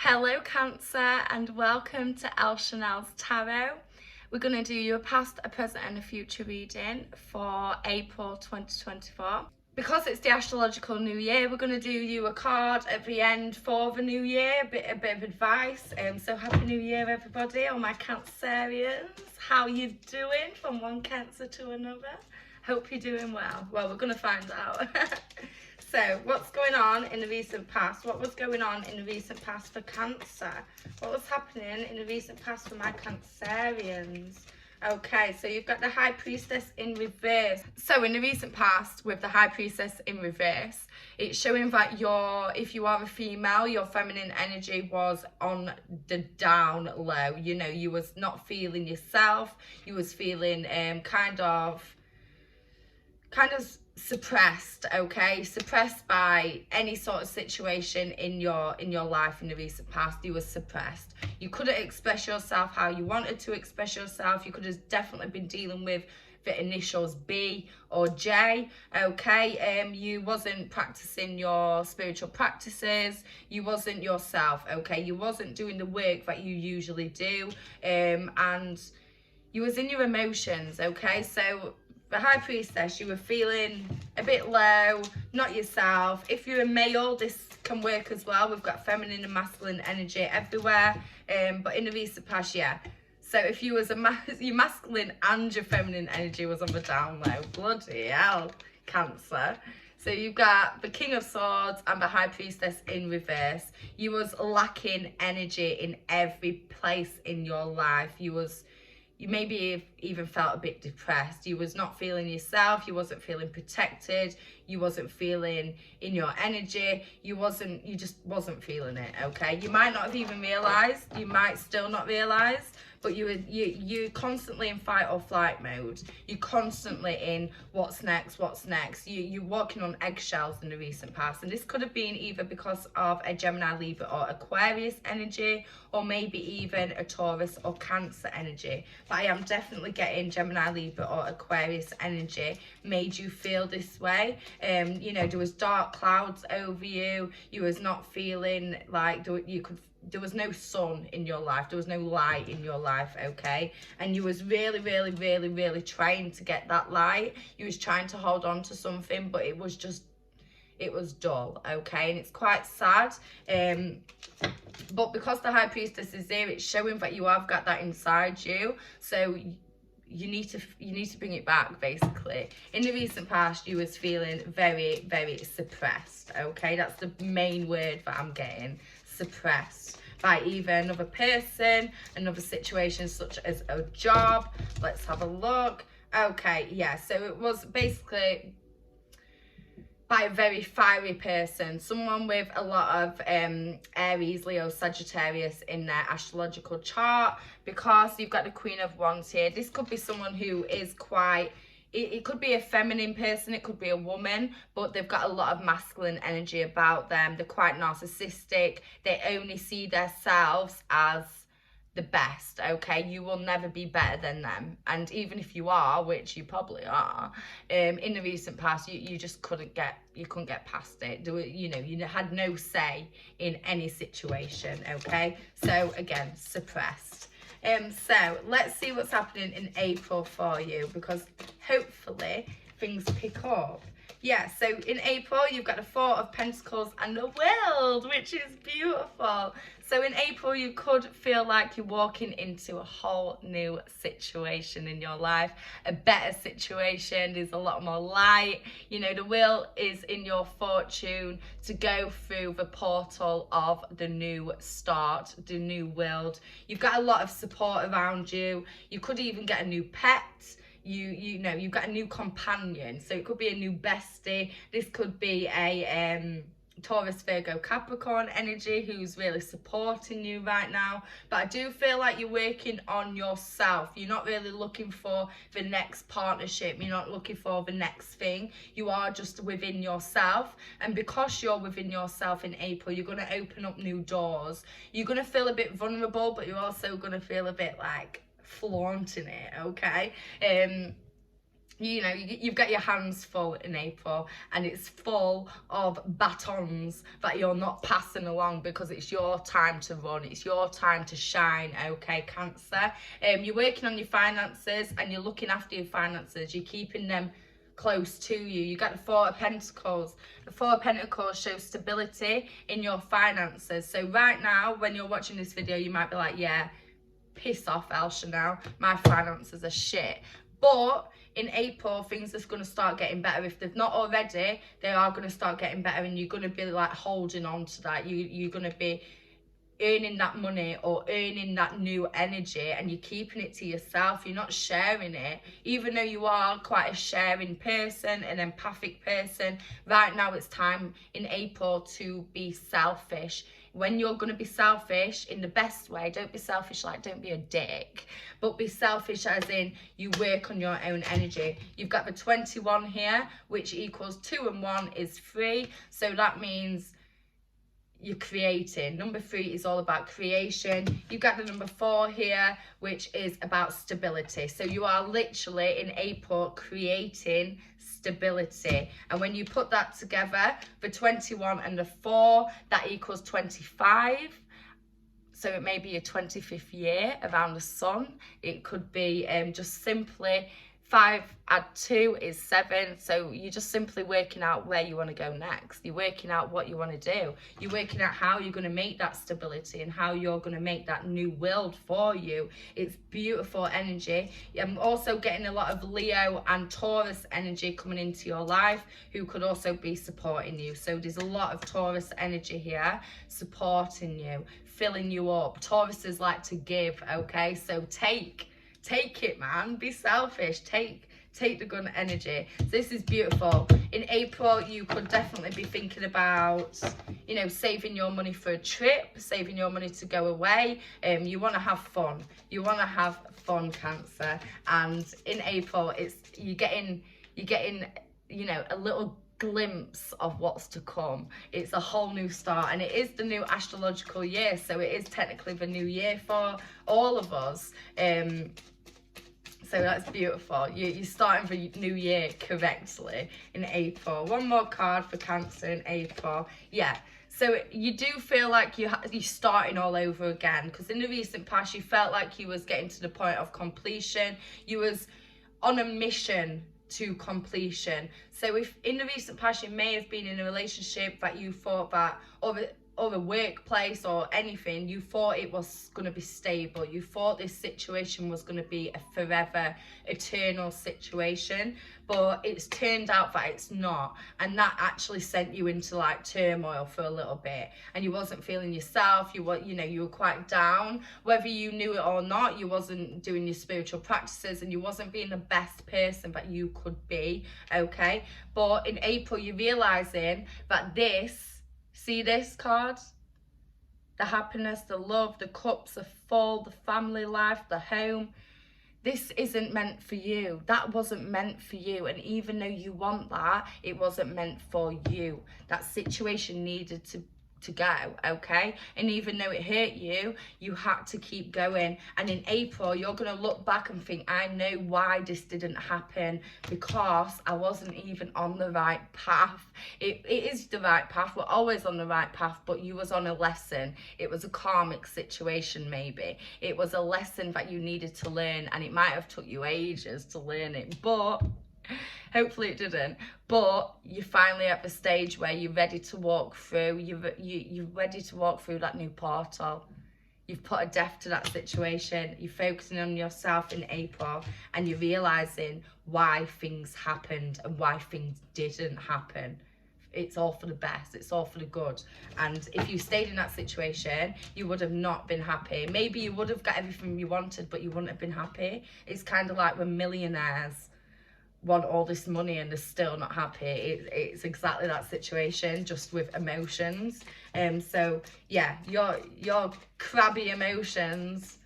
Hello Cancer and welcome to El Chanel's Tarot. We're going to do you a past, a present and a future reading for April 2024. Because it's the astrological new year, we're going to do you a card at the end for the new year, a bit of advice. So happy new year everybody, all my Cancerians. How you doing from one Cancer to another? Hope you're doing well. Well, we're going to find out. So, what's going on in the recent past? What was going on in the recent past for Cancer? What was happening in the recent past for my Cancerians? Okay, so you've got the High Priestess in reverse. So in the recent past, with the High Priestess in reverse, it's showing that if you are a female, your feminine energy was on the down low. You know, you was not feeling yourself. You was feeling kind of suppressed, okay, suppressed by any sort of situation in your life in the recent past. You were suppressed. You couldn't express yourself how you wanted to express yourself. You could have definitely been dealing with the initials B or J, okay. You wasn't practicing your spiritual practices. You wasn't yourself, okay. You wasn't doing the work that you usually do, and you was in your emotions, okay. So the High Priestess, you were feeling a bit low, not yourself. If you're a male, this can work as well. We've got feminine and masculine energy everywhere. But in the recent past, yeah. So if you was your masculine and your feminine energy was on the down low, bloody hell, Cancer. So you've got the King of Swords and the High Priestess in reverse. You was lacking energy in every place in your life. You maybe even felt a bit depressed. You was not feeling yourself. You wasn't feeling protected. You wasn't feeling in your energy. You just wasn't feeling it, okay? You might not have even realised. You might still not realise. But you're constantly in fight or flight mode. You're constantly in what's next. You're walking on eggshells in the recent past. And this could have been either because of a Gemini, Libra or Aquarius energy, or maybe even a Taurus or Cancer energy. But I am definitely getting Gemini, Libra or Aquarius energy made you feel this way. You know, there was dark clouds over you. You was not feeling like there was no sun in your life. There was no light in your life, okay? And you was really trying to get that light. You was trying to hold on to something, but it was dull, okay? And it's quite sad. But because the High Priestess is there, it's showing that you have got that inside you. So you need to bring it back, basically. In the recent past, you was feeling very suppressed, okay? That's the main word that I'm getting. Suppressed by either another person, another situation such as a job. Let's have a look. Okay, yeah, so it was basically by a very fiery person, someone with a lot of Aries, Leo, Sagittarius in their astrological chart, because you've got the Queen of Wands here. This could be someone who is quite, it could be a feminine person, it could be a woman, but they've got a lot of masculine energy about them. They're quite narcissistic. They only see themselves as the best, okay? You will never be better than them. And even if you are, which you probably are, in the recent past, you just couldn't get past it. You know, you had no say in any situation, okay? So again, suppressed. So let's see what's happening in April for you, because hopefully things pick up. Yeah, so in April, you've got the Four of Pentacles and the World, which is beautiful. So in April, you could feel like you're walking into a whole new situation in your life, a better situation. There's a lot more light. You know, the wheel is in your fortune to go through the portal of the new start, the new world. You've got a lot of support around you. You could even get a new pet. You know, you've got a new companion. So it could be a new bestie. This could be a Taurus, Virgo, Capricorn energy who's really supporting you right now. But I do feel like you're working on yourself. You're not really looking for the next partnership. You're not looking for the next thing. You are just within yourself. And because you're within yourself in April, you're going to open up new doors. You're going to feel a bit vulnerable, but you're also going to feel a bit like flaunting it, okay? you know, you've got your hands full in April, and it's full of batons that you're not passing along, because it's your time to run, it's your time to shine, okay, Cancer? You're working on your finances, and you're looking after your finances, you're keeping them close to you. You got the Four of Pentacles. The Four of Pentacles shows stability in your finances. So right now, when you're watching this video, you might be like, yeah, piss off, El Chanel, my finances are shit. But in April, things are going to start getting better. If they've not already, they are going to start getting better, and you're going to be like holding on to that. You're going to be earning that money or earning that new energy, and you're keeping it to yourself. You're not sharing it, even though you are quite a sharing person, an empathic person. Right now it's time in April to be selfish. When you're going to be selfish in the best way, don't be selfish like don't be a dick, but be selfish as in you work on your own energy. You've got the 21 here, which equals 2 and 1 is 3, so that means you're creating. Number 3 is all about creation. You've got the number 4 here, which is about stability. So you are literally in April creating stability. And when you put that together, the 21 and the 4, that equals 25. So it may be your 25th year around the sun. It could be just simply 5 add 2 is 7. So you're just simply working out where you want to go next. You're working out what you want to do. You're working out how you're going to make that stability and how you're going to make that new world for you. It's beautiful energy. I'm also getting a lot of Leo and Taurus energy coming into your life, who could also be supporting you. So there's a lot of Taurus energy here supporting you, filling you up. Tauruses like to give, okay? So take it, man. Be selfish. Take the good energy. So this is beautiful. In April, you could definitely be thinking about, you know, saving your money for a trip, saving your money to go away. You want to have fun. You want to have fun, Cancer. And in April, you're getting, you know, a little glimpse of what's to come. It's a whole new start, and it is the new astrological year, so it is technically the new year for all of us. So that's beautiful. You're starting the new year correctly in April. One more card for Cancer in April. Yeah. So you do feel like you're starting all over again, because in the recent past you felt like you was getting to the point of completion. You was on a mission to completion. So if in the recent past you may have been in a relationship that you thought that, or a workplace or anything, you thought it was going to be stable. You thought this situation was going to be a forever, eternal situation, but it's turned out that it's not. And that actually sent you into like turmoil for a little bit, and you wasn't feeling yourself. You were quite down. Whether you knew it or not, you wasn't doing your spiritual practices, and you wasn't being the best person that you could be, okay? But in April, you're realizing that see this card? The happiness, the love, the cups are full, the family life, the home. This isn't meant for you. That wasn't meant for you. And even though you want that, it wasn't meant for you. That situation needed to go, okay? And even though it hurt you, you had to keep going. And in April, you're going to look back and think, I know why this didn't happen, because I wasn't even on the right path. It is the right path. We're always on the right path, but you was on a lesson. It was a karmic situation, maybe. It was a lesson that you needed to learn, and it might have took you ages to learn it, but hopefully it didn't. But you're finally at the stage where you're ready to walk through. You're ready to walk through that new portal. You've put a death to that situation. You're focusing on yourself in April, and you're realizing why things happened and why things didn't happen. It's all for the best. It's all for the good. And if you stayed in that situation, you would have not been happy. Maybe you would have got everything you wanted, but you wouldn't have been happy. It's kind of like when millionaires want all this money and they're still not happy. It's exactly that situation, just with emotions. So yeah, your crabby emotions.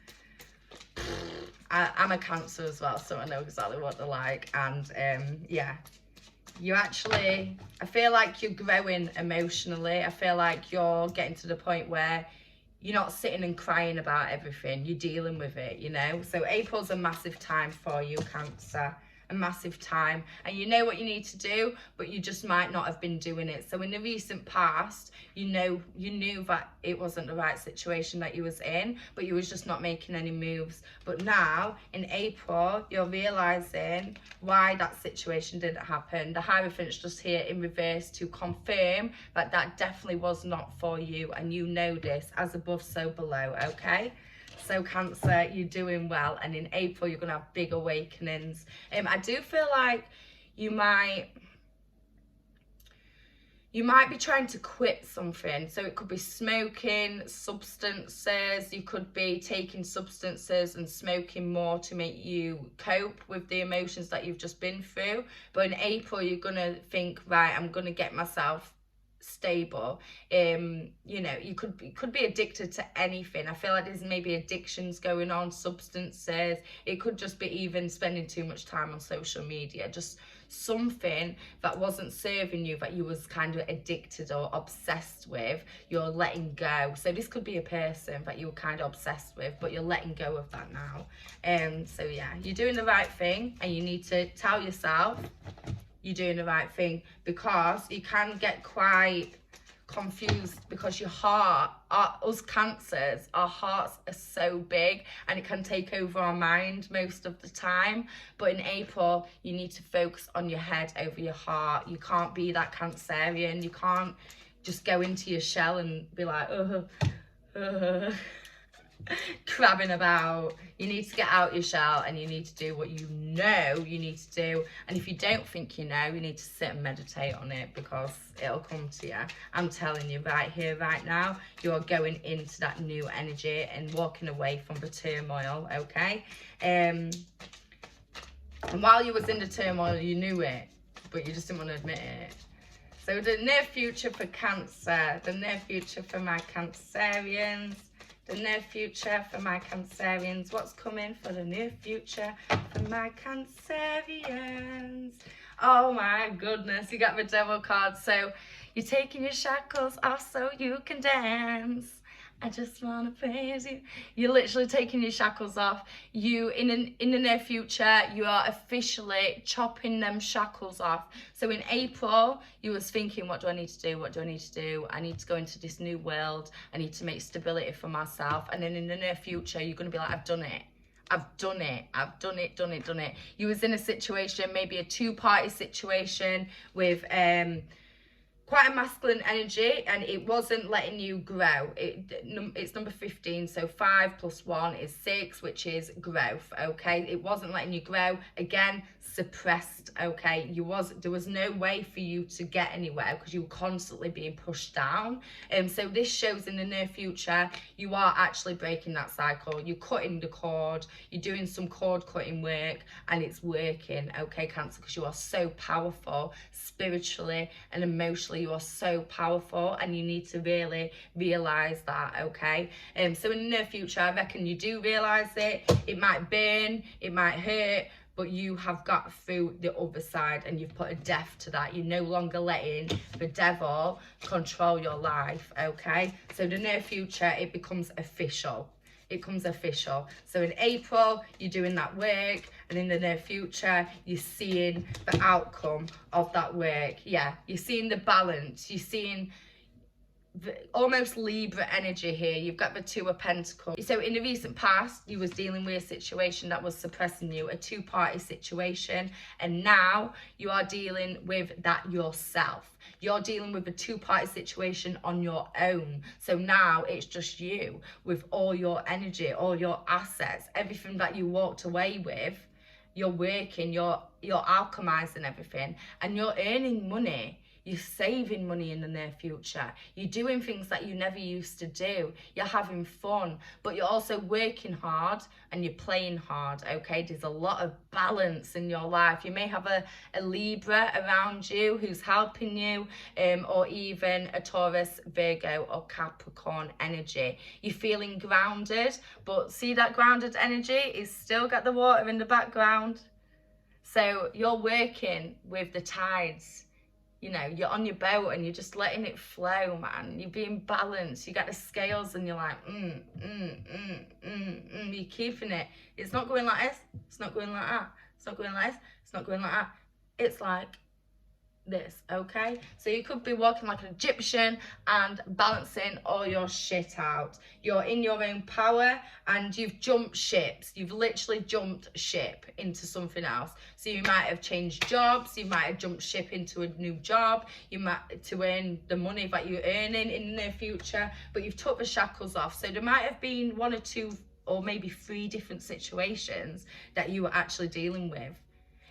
I'm a Cancer as well, so I know exactly what they're like. And yeah, I feel like you're growing emotionally. I feel like you're getting to the point where you're not sitting and crying about everything. You're dealing with it, you know. So April's a massive time for you, Cancer. a massive time, and you know what you need to do, but you just might not have been doing it. So in the recent past, you knew that it wasn't the right situation that you was in, but you was just not making any moves. But now in April, you're realizing why that situation didn't happen. The Hierophant's just here in reverse to confirm that that definitely was not for you, and you know this, as above so below. Okay, so Cancer, you're doing well, and in April you're gonna have big awakenings. I do feel like you might be trying to quit something. So it could be smoking, substances. You could be taking substances and smoking more to make you cope with the emotions that you've just been through. But in April, you're going to think, right, I'm going to get myself stable. You know, you could be addicted to anything. I feel like there's maybe addictions going on, substances. It could just be even spending too much time on social media, just something that wasn't serving you, that you was kind of addicted or obsessed with, you're letting go. So this could be a person that you were kind of obsessed with, but you're letting go of that now. So yeah, you're doing the right thing, and you need to tell yourself you're doing the right thing, because you can get quite confused, because your heart, us Cancers, our hearts are so big and it can take over our mind most of the time. But in April, you need to focus on your head over your heart. You can't be that Cancerian. You can't just go into your shell and be like, crabbing about. You need to get out your shell, and you need to do what you know you need to do. And if you don't think you know, you need to sit and meditate on it, because it'll come to you. I'm telling you, right here, right now, you're going into that new energy and walking away from the turmoil. Okay, and while you was in the turmoil, you knew it, but you just didn't want to admit it. So the near future for Cancer, the near future for my Cancerians. The near future for my Cancerians. What's coming for the near future for my Cancerians? Oh my goodness, you got the Devil card. So you're taking your shackles off so you can dance. I just want to praise you. You're literally taking your shackles off. You, in the near future, you are officially chopping them shackles off. So in April, you was thinking, what do I need to do? What do I need to do? I need to go into this new world. I need to make stability for myself. And then in the near future, you're going to be like, I've done it. I've done it. I've done it. You was in a situation, maybe a two-party situation with quite a masculine energy, and it wasn't letting you grow. It's number 15, so 5 + 1 is 6, which is growth. Okay, it wasn't letting you grow. Again, suppressed. Okay, there was no way for you to get anywhere, because you were constantly being pushed down. So this shows in the near future you are actually breaking that cycle. You're cutting the cord. You're doing some cord cutting work, and it's working. Okay, Cancer, because you are so powerful spiritually and emotionally. You are so powerful, and you need to really realize that. Okay, so in the near future, I reckon you do realize it. It might burn, it might hurt, but you have got through the other side, and you've put a death to that. You're no longer letting the devil control your life. Okay, so the near future, it becomes official. It comes official. So in April, you're doing that work, and in the near future, you're seeing the outcome of that work. Yeah, you're seeing the balance. You're seeing almost Libra energy here. You've got the 2 of Pentacles. So in the recent past, you was dealing with a situation that was suppressing you, a two-party situation, and now you are dealing with that yourself. You're dealing with a two-party situation on your own. So now it's just you with all your energy, all your assets, everything that you walked away with. You're working, you're alchemizing everything, and you're earning money. You're saving money in the near future. You're doing things that you never used to do. You're having fun, but you're also working hard and you're playing hard, okay? There's a lot of balance in your life. You may have a Libra around you who's helping you, or even a Taurus, Virgo, or Capricorn energy. You're feeling grounded, but see that grounded energy is still got the water in the background. So you're working with the tides. You know, you're on your boat and you're just letting it flow, man. You're being balanced. You got the scales and you're like, You're keeping it. It's not going like this. It's not going like that. it's not going like this, it's not going like that. It's like this, okay? So you could be walking like an Egyptian and balancing all your shit out. You're in your own power and you've jumped ships. You've literally jumped ship into something else. So you might have changed jobs, you might have jumped ship into a new job, you might to earn the money that you're earning in the near future, but you've took the shackles off. So there might have been 1 or 2 or maybe 3 different situations that you were actually dealing with.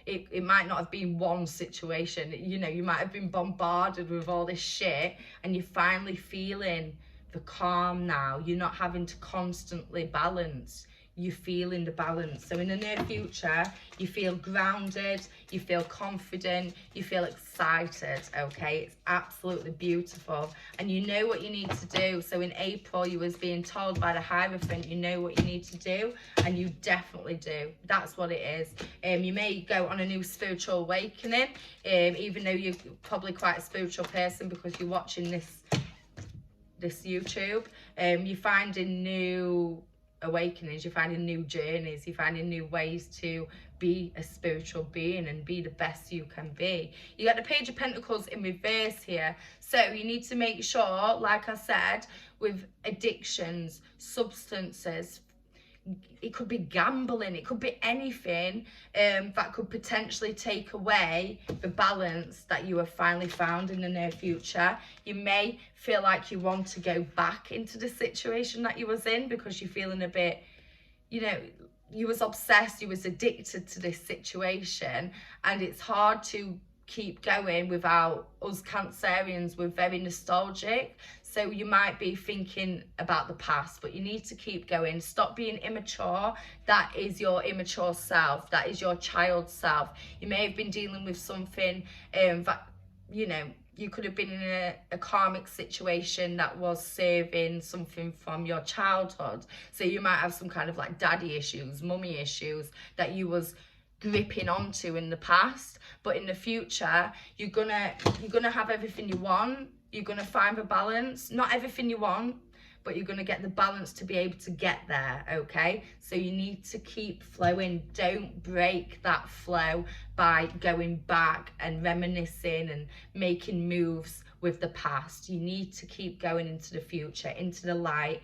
It might not have been one situation, you know, you might have been bombarded with all this shit and you're finally feeling the calm now. You're not having to constantly balance. You're feeling the balance. So in the near future, you feel grounded, you feel confident, you feel excited, okay? It's absolutely beautiful. And you know what you need to do. So in April, you was being told by the Hierophant, you know what you need to do, and you definitely do. That's what it is. You may go on a new spiritual awakening, even though you're probably quite a spiritual person because you're watching this YouTube. You're finding new awakenings, you're finding new journeys, you're finding new ways to be a spiritual being and be the best you can be. You got the Page of Pentacles in reverse here, so you need to make sure, like I said, with addictions, substances, it could be gambling, it could be anything that could potentially take away the balance that you have finally found in the near future. You may feel like you want to go back into the situation that you was in because you're feeling a bit, you know, you was obsessed, you was addicted to this situation, and it's hard to keep going without us Cancerians. We're very nostalgic, so you might be thinking about the past, but you need to keep going. Stop being immature. That is your immature self, that is your child self. You may have been dealing with something that, you know, you could have been in a karmic situation that was serving something from your childhood. So you might have some kind of like daddy issues, mummy issues that you was gripping onto in the past, but in the future you're gonna have everything you want. You're gonna find the balance, not everything you want, but you're gonna get the balance to be able to get there, okay? So you need to keep flowing. Don't break that flow by going back and reminiscing and making moves with the past. You need to keep going into the future, into the light.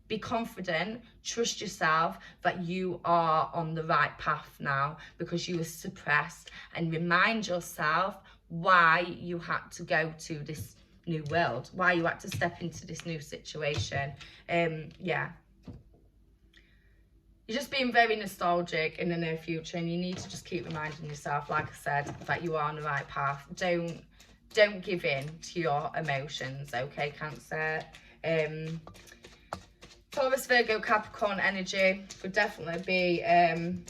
Be confident, trust yourself that you are on the right path now because you were suppressed, and remind yourself why you had to go to this new world, why you had to step into this new situation. Yeah. You're just being very nostalgic in the near future, and you need to just keep reminding yourself, like I said, that you are on the right path. Don't give in to your emotions, okay, Cancer? Taurus, Virgo, Capricorn energy could definitely be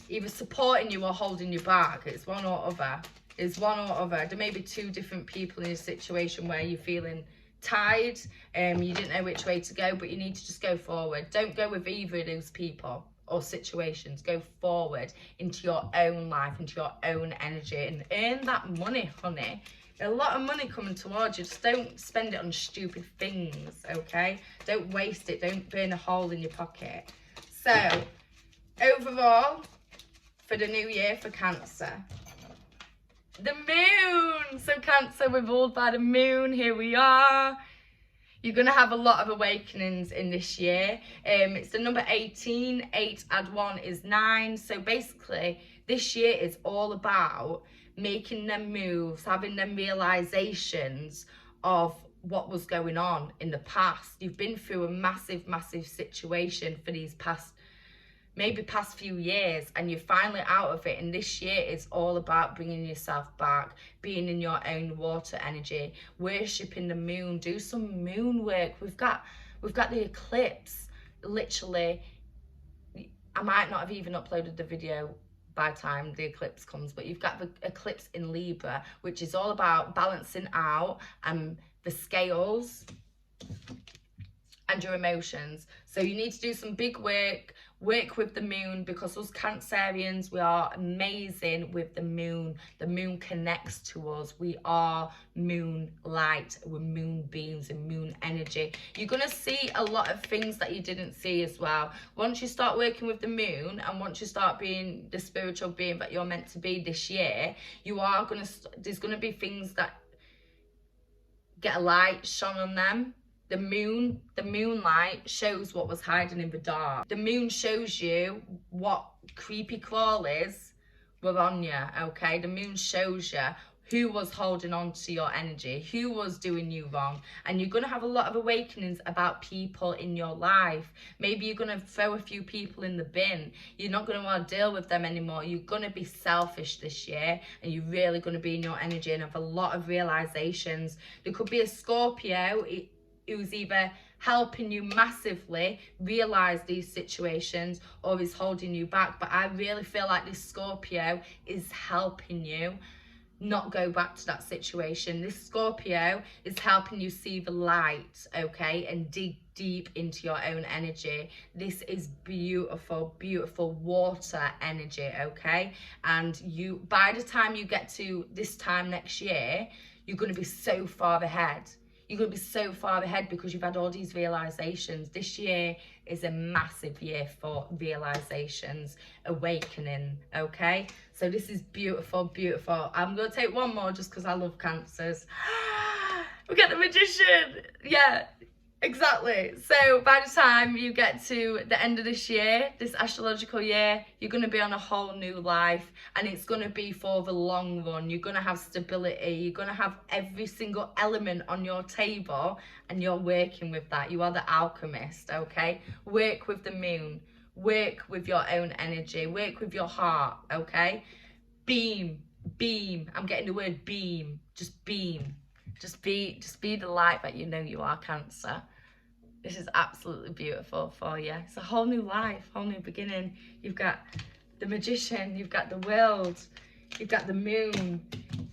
either supporting you or holding you back. It's one or other. It's one or other. There may be 2 different people in a situation where you're feeling tied, you didn't know which way to go, but you need to just go forward. Don't go with either of those people or situations. Go forward into your own life, into your own energy, and earn that money, honey. A lot of money coming towards you. Just don't spend it on stupid things, okay? Don't waste it. Don't burn a hole in your pocket. So, overall, for the new year for Cancer, the moon. So Cancer, we're ruled by the moon. Here we are. You're going to have a lot of awakenings in this year. It's the number 18. 8 add 1 is 9. So basically, this year is all about making them moves, having them realizations of what was going on in the past. You've been through a massive, massive situation for these past few years, and you're finally out of it, and this year is all about bringing yourself back, being in your own water energy, worshipping the moon. Do some moon work. We've got the eclipse. Literally, I might not have even uploaded the video by the time the eclipse comes, but you've got the eclipse in Libra, which is all about balancing out the scales and your emotions. So you need to do some big work with the moon, because us Cancerians, we are amazing with the moon. The moon connects to us. We are moon light, we're moon beings and moon energy. You're going to see a lot of things that you didn't see as well. Once you start working with the moon, and once you start being the spiritual being that you're meant to be this year, you are going to, there's going to be things that get a light shone on them. The moonlight shows what was hiding in the dark. The moon shows you what creepy crawlies were on you, okay? The moon shows you who was holding on to your energy, who was doing you wrong. And you're going to have a lot of awakenings about people in your life. Maybe you're going to throw a few people in the bin. You're not going to want to deal with them anymore. You're going to be selfish this year, and you're really going to be in your energy and have a lot of realizations. There could be a Scorpio who's either helping you massively realize these situations or is holding you back. But I really feel like this Scorpio is helping you not go back to that situation. This Scorpio is helping you see the light, okay, and dig deep into your own energy. This is beautiful, beautiful water energy, okay? And you, by the time you get to this time next year, you're going to be so far ahead. You're going to be so far ahead because you've had all these realizations. This year is a massive year for realizations, awakening, okay? So this is beautiful, beautiful. I'm going to take one more just because I love Cancers. We get the Magician. Yeah, exactly. So by the time you get to the end of this year, this astrological year, you're going to be on a whole new life, and it's going to be for the long run. You're going to have stability. You're going to have every single element on your table, and you're working with that. You are the alchemist, okay? Work with the moon. Work with your own energy. Work with your heart, okay? Beam, beam. I'm getting the word beam. Just beam. Just be the light that you know you are, Cancer. This is absolutely beautiful for you. It's a whole new life, whole new beginning. You've got the Magician, you've got the World, you've got the Moon,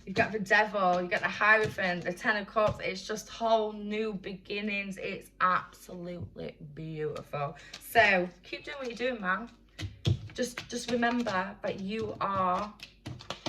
you've got the Devil, you've got the Hierophant, the Ten of Cups. It's just whole new beginnings. It's absolutely beautiful. So keep doing what you're doing, man. Just remember that you are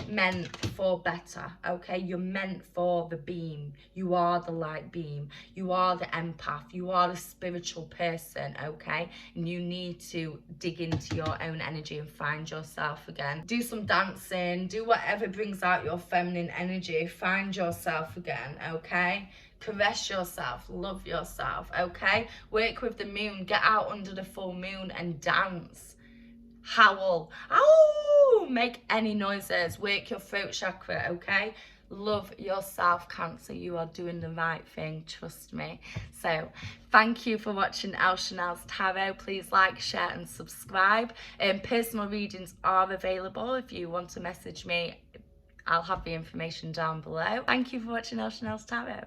meant for better, okay? You're meant for the beam. You are the light beam. You are the empath. You are the spiritual person, okay? And you need to dig into your own energy and find yourself again. Do some dancing. Do whatever brings out your feminine energy. Find yourself again, okay? Caress yourself, love yourself, okay? Work with the moon. Get out under the full moon and dance. Howl. Ow! Make any noises. Work your throat chakra, okay? Love yourself, Cancer. You are doing the right thing, trust me. So thank you for watching Elle Chanel's Tarot. Please like, share and subscribe. Personal readings are available. If you want to message me, I'll have the information down below. Thank you for watching Elle Chanel's Tarot.